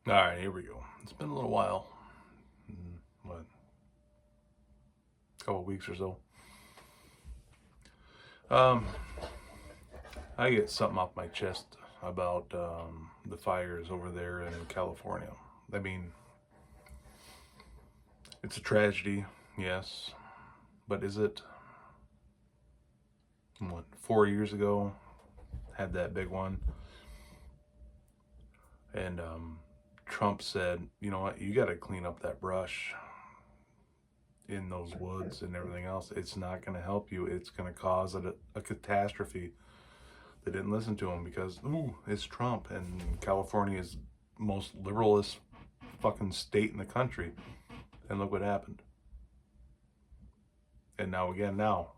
All right, here we go. It's been a little while. What? A couple weeks or so. Um, I get something off my chest about the fires over there in California. I mean, it's a tragedy, yes, but is it? What, 4 years ago, had that big one, and Trump said, you know what, you got to clean up that brush in those woods and everything else. It's not going to help you. It's going to cause a catastrophe. They didn't listen to him because, ooh, it's Trump, and California is most liberalist fucking state in the country. And look what happened. And now,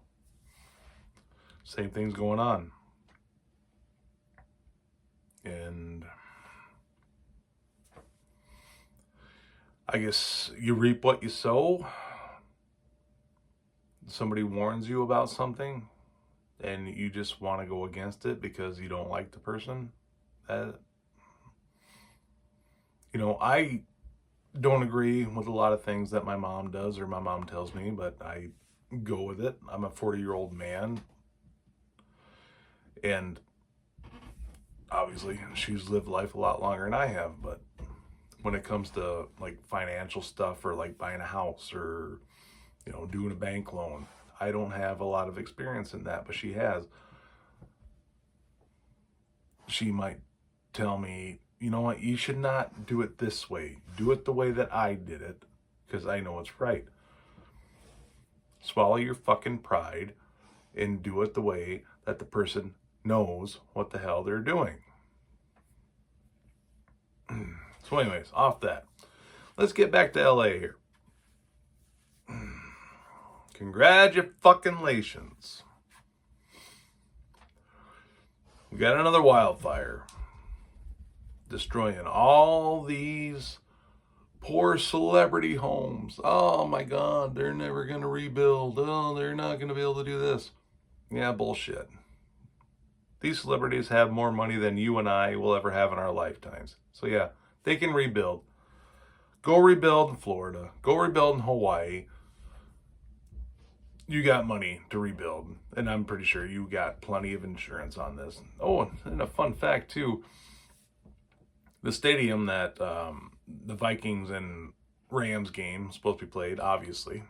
same thing's going on. And I guess you reap what you sow. Somebody warns you about something and you just want to go against it because you don't like the person. I don't agree with a lot of things that my mom does or my mom tells me, but I go with it. I'm a 40-year-old man, and obviously she's lived life a lot longer than I have, but when it comes to like financial stuff or like buying a house or doing a bank loan, I don't have a lot of experience in that, but she has. She might tell me, you know what, you should not do it this way. Do it the way that I did it, because I know it's right. Swallow your fucking pride and do it the way that the person knows what the hell they're doing. So anyways, off that. Let's get back to LA here. Congratulations. We got another wildfire destroying all these poor celebrity homes. Oh my God, they're never going to rebuild. Oh, they're not going to be able to do this. Yeah, bullshit. These celebrities have more money than you and I will ever have in our lifetimes. So yeah, they can rebuild. Go rebuild in Florida. Go rebuild in Hawaii. You got money to rebuild, and I'm pretty sure you got plenty of insurance on this. Oh, and a fun fact too, the stadium that the Vikings and Rams game is supposed to be played, obviously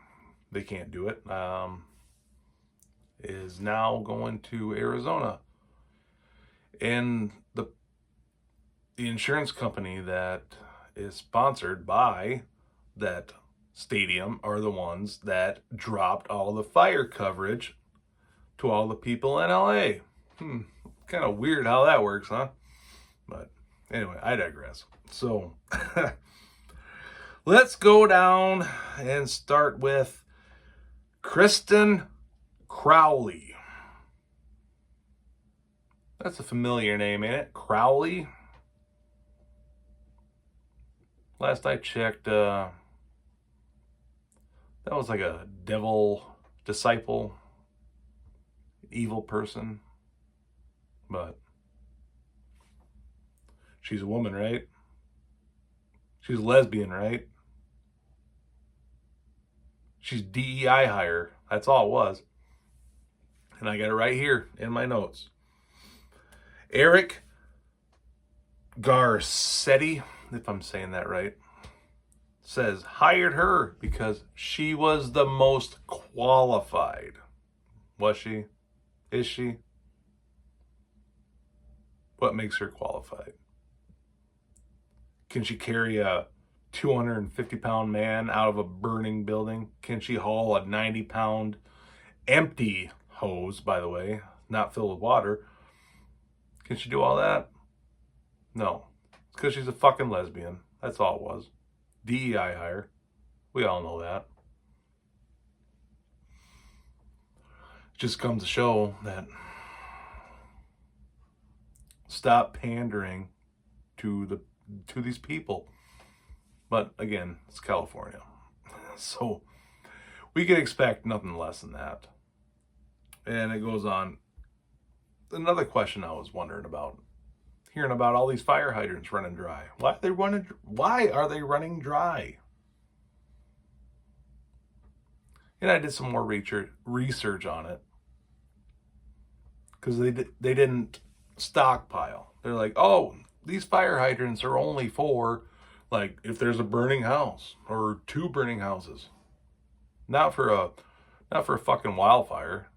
they can't do it, is now going to Arizona. And the insurance company that is sponsored by that stadium are the ones that dropped all the fire coverage to all the people in LA. Kind of weird how that works, huh? But anyway, I digress. So let's go down and start with Kristen Crowley. That's a familiar name, ain't it? Crowley? Last I checked, that was like a devil disciple, evil person. But she's a woman, right? She's a lesbian, right? She's DEI hire. That's all it was. And I got it right here in my notes. Eric Garcetti, if I'm saying that right, says hired her because she was the most qualified. Was she? Is she? What makes her qualified? Can she carry a 250-pound man out of a burning building? Can she haul a 90-pound empty hose, by the way, not filled with water? Can she do all that? No. It's because she's a fucking lesbian. That's all it was. DEI hire. We all know that. It just comes to show that stop pandering to these people. But again, it's California. So we can expect nothing less than that. And it goes on. Another question I was wondering about hearing about all these fire hydrants running dry. Why are they running dry? And I did some more research on it, because they didn't stockpile. They're like, oh, these fire hydrants are only for, like, if there's a burning house or 2 burning houses, not for a fucking wildfire.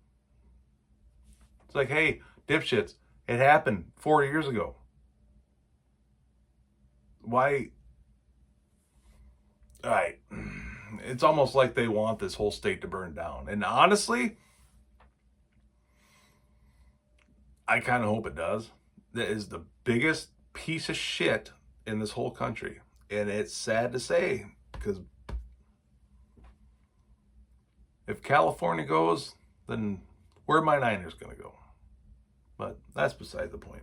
It's like, hey, dipshits, it happened 4 years ago. Why? All right. It's almost like they want this whole state to burn down. And honestly, I kind of hope it does. That is the biggest piece of shit in this whole country. And it's sad to say, because if California goes, then where are my Niners going to go? But that's beside the point.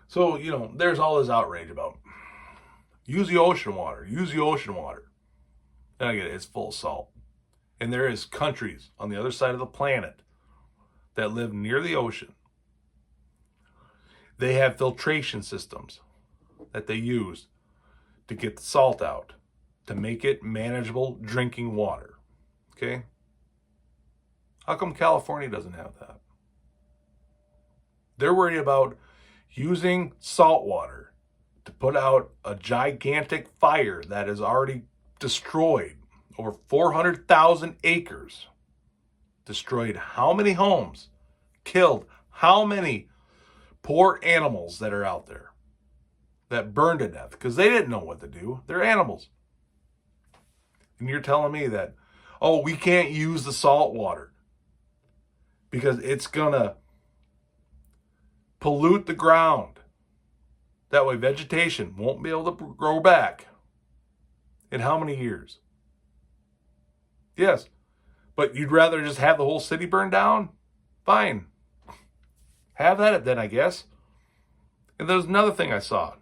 So, there's all this outrage about use the ocean water. And I get it, it's full of salt. And there is countries on the other side of the planet that live near the ocean. They have filtration systems that they use to get the salt out, to make it manageable drinking water. Okay? How come California doesn't have that? They're worried about using salt water to put out a gigantic fire that has already destroyed over 400,000 acres. Destroyed how many homes? Killed how many poor animals that are out there that burned to death because they didn't know what to do. They're animals. And you're telling me that, oh, we can't use the salt water because it's going to pollute the ground. That way vegetation won't be able to grow back. In how many years? Yes. But you'd rather just have the whole city burned down? Fine. Have that then, I guess. And there's another thing I saw.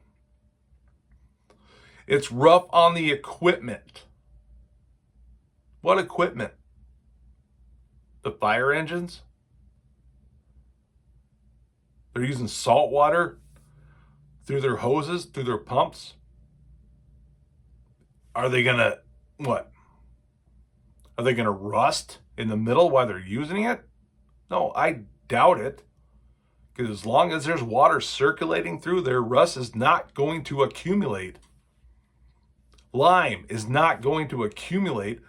It's rough on the equipment. What equipment? The fire engines? They're using salt water through their hoses, through their pumps. Are they going to, what? Are they going to rust in the middle while they're using it? No, I doubt it. Because as long as there's water circulating through there, rust is not going to accumulate. Lime is not going to accumulate.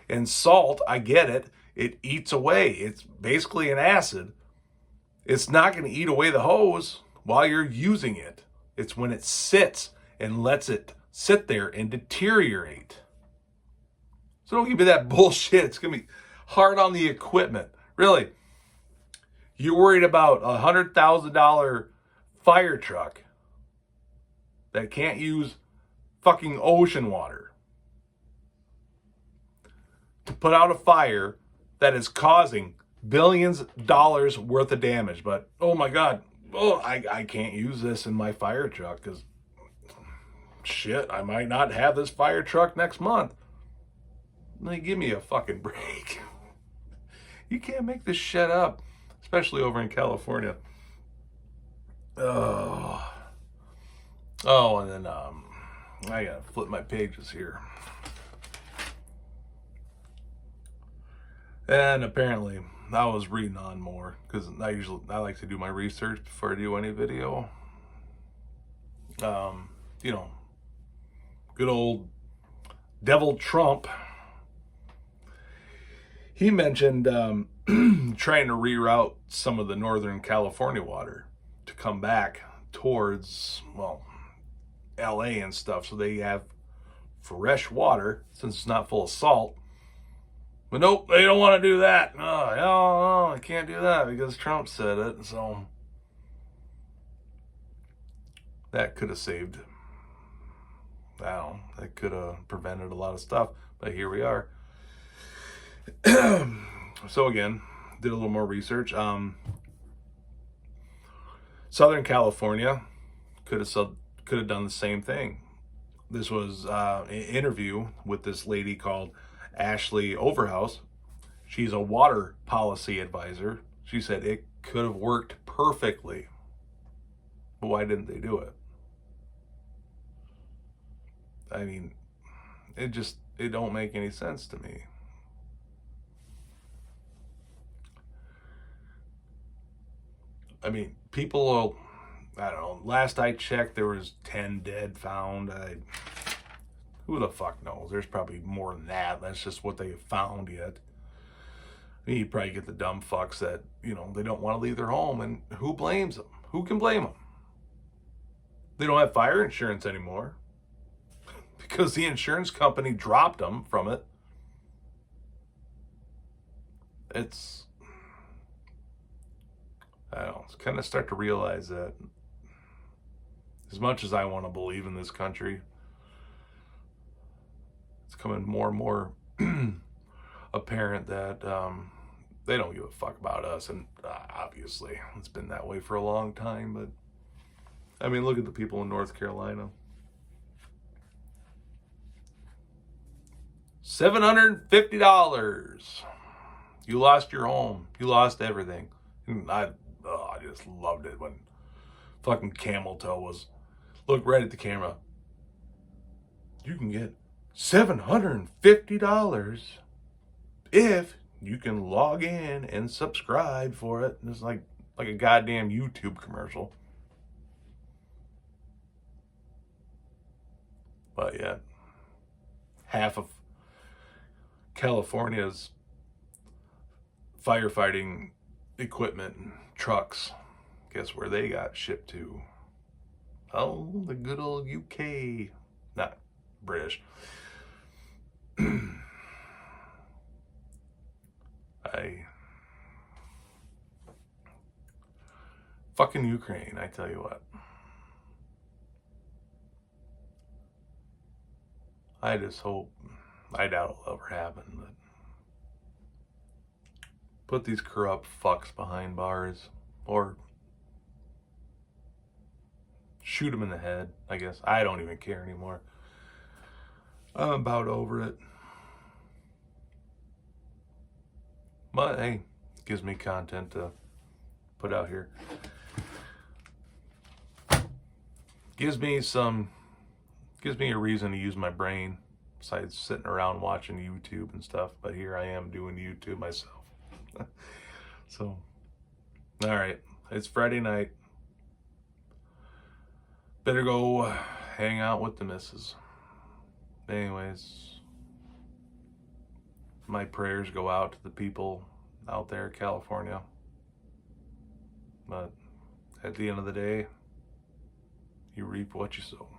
And salt, I get it, it eats away. It's basically an acid. It's not going to eat away the hose while you're using it. It's when it sits and lets it sit there and deteriorate. So don't give me that bullshit. It's going to be hard on the equipment. Really, you're worried about a $100,000 fire truck that can't use fucking ocean water to put out a fire that is causing billions of dollars worth of damage. But, oh my God, I can't use this in my fire truck because, shit, I might not have this fire truck next month. Like, give me a fucking break. You can't make this shit up, especially over in California. Oh, and then I gotta flip my pages here. And apparently, I was reading on more because I like to do my research before I do any video. Good old Devil Trump. He mentioned trying to reroute some of the Northern California water to come back towards, LA and stuff, so they have fresh water since it's not full of salt. But nope, they don't want to do that. No, I can't do that because Trump said it. So that could have saved, that could have prevented a lot of stuff. But here we are. So again, did a little more research. Southern California could have done the same thing. This was an interview with this lady called Ashley Overhouse. She's a water policy advisor. She said it could have worked perfectly. But why didn't they do it? I mean, it don't make any sense to me. I mean, people will, I don't know, last I checked, there was 10 dead found. Who the fuck knows? There's probably more than that. That's just what they have found yet. You probably get the dumb fucks that, they don't want to leave their home, and who blames them? Who can blame them? They don't have fire insurance anymore because the insurance company dropped them from it. I don't know, it's kind of start to realize that as much as I want to believe in this country, it's coming more and more apparent that they don't give a fuck about us. And obviously, it's been that way for a long time. But, I mean, look at the people in North Carolina. $750. You lost your home. You lost everything. And I just loved it when fucking Camel Toe was, look right at the camera. You can get $750 if you can log in and subscribe for it. It's like a goddamn YouTube commercial. But yeah, half of California's firefighting equipment and trucks, guess where they got shipped to? Oh, the good old UK. Not British. Fucking Ukraine, I tell you what. I just hope, I doubt it'll ever happen, but put these corrupt fucks behind bars, or shoot them in the head, I guess. I don't even care anymore. I'm about over it. But hey, it gives me content to put out here. Gives me a reason to use my brain besides sitting around watching YouTube and stuff. But here I am doing YouTube myself. So, all right, it's Friday night. Better go hang out with the missus. Anyways, my prayers go out to the people out there in California. But at the end of the day, you reap what you sow.